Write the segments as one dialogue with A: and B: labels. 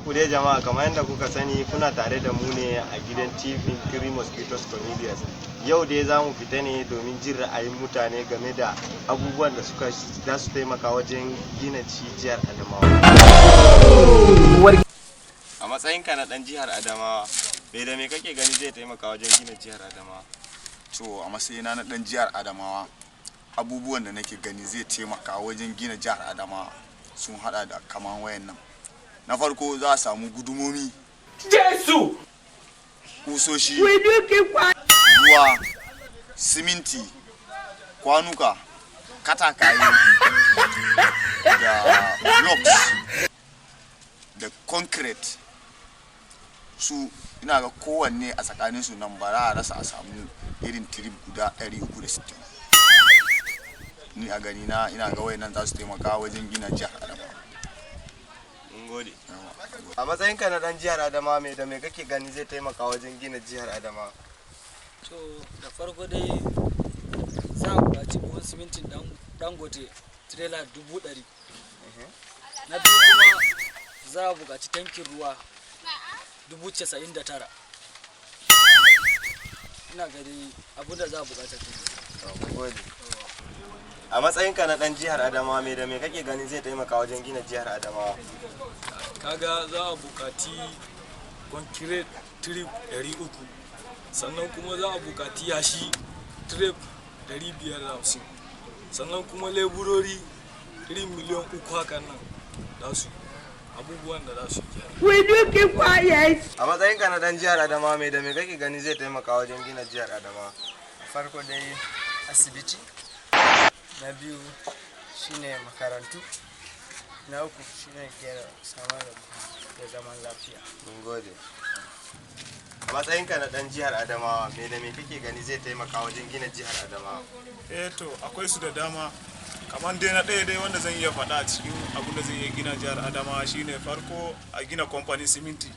A: Ku dai jama'a, kamar yadda kuka sani kuna tare da mu ne a gidan TV Three Mosquitoes Comedians. Yau dai za mu fita ne domin jin ra'ayin mutane game da abubuwan da za su taimaka wajen gina jihar Adamawa. A matsayinka na ɗan jihar Adamawa, me da me kake gani zai taimaka wajen gina jihar Adamawa?
B: To a matsayina na ɗan jihar Adamawa, abubuwan da nake gani zai taimaka wajen gina jihar Adamawa sun hada da kaman wayannan. Na farko za a samu gudumomi,
C: Jesu,
B: kusoshi, ruwa, siminti, kwanuka, katakaye da blocks da concrete. Su ina ga kowanne a tsakaninsu nan ba za a rasa a samu irin trip guda 360. Ni a gani na ina ga wayannan za su taimaka wajen gina jihar Adamawa.
A: A matsayinka na dan jihar Adamawa, me da me kake gani zai taimaka wajen gina jihar Adamawa?
D: To da farko dai za a buƙaci buhun simintin Dangote trailer 100,000. Na biyu kuma za a buƙaci tankin ruwa 99,000. Ina gani abin da za a buƙata kenan.
A: A matsayinka na dan jihar Adamawa, me da me kake gani zai taimaka wajen gina jihar Adamawa?
C: kaga za a buƙaci concrete trip 300, sannan kuma za a buƙaci yashi trip 550, sannan kuma leburori 3 miliyan 3 hakan nan za su abubuwan da za su yi.
A: A matsayinka na dan jihar Adamawa, me da me kake gani zai taimaka wajen gina jihar Adamawa?
E: Farko dai asibiti, na biyu shine makarantu, na uku shine gyara samar da zaman lafiya.
A: Mun gode. A matsayinka na dan jihar Adamawa, me da me kake gani zai taimaka wajen gina jihar Adamawa?
F: To akwai su da dama, kamar dai na ɗaya dai wanda zan iya faɗa a cikin abin da zai iya gina jihar Adamawa shine farko a gina kamfanin siminti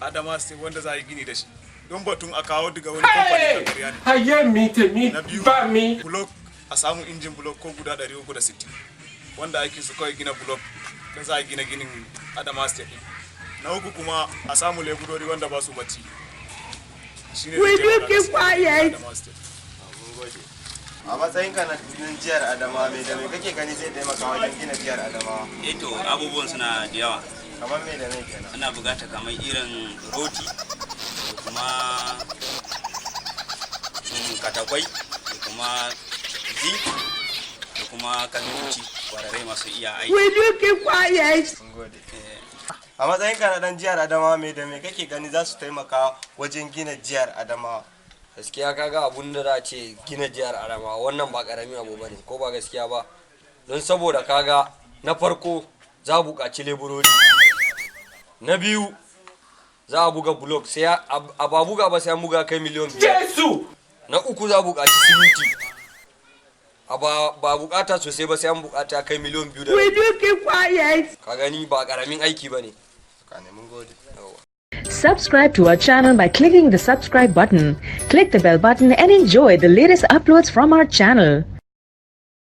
F: Adamawa State wanda za a yi gini da shi, don batun a kawo daga wani kamfani da ƙarya ne. Na biyu blok, a samu injin blok ko guda 360 wanda ake su kawai gina blok don za a gina ginin Adamawa State. Na uku kuma a samu leburori wanda ba su bacci. Shine Adamawa State.
A: A matsayinka na jihar Adamawa, me da me kake gani zai taimaka wajen gina jihar Adamawa?
G: To abubuwan suna da yawa.
A: Kamar me da me kenan?
G: Ana bukata kamar irin roti da kuma katakwai da kuma zinc da kuma kafintoci kwararre masu iya aiki.
A: A matsayinka na dan jihar Adamawa, me da me kake gani za su taimaka wajen gina jihar Adamawa?
E: Gaskiya kaga abun da za ce gina jihar Adamawa wannan ba karamin abu bane, ko ba gaskiya ba? Don saboda kaga na farko za a buƙaci leburori, na biyu za a buga blok, sai a ba buga ba sai an buga kai miliyan 5. Na uku za a buƙaci siminti, a ba buƙata sosai ba sai an buƙata kai miliyan 2. Ka gani ba karamin aiki bane.
H: Subscribe to our channel by clicking the subscribe button. Click the bell button and enjoy the latest uploads from our channel.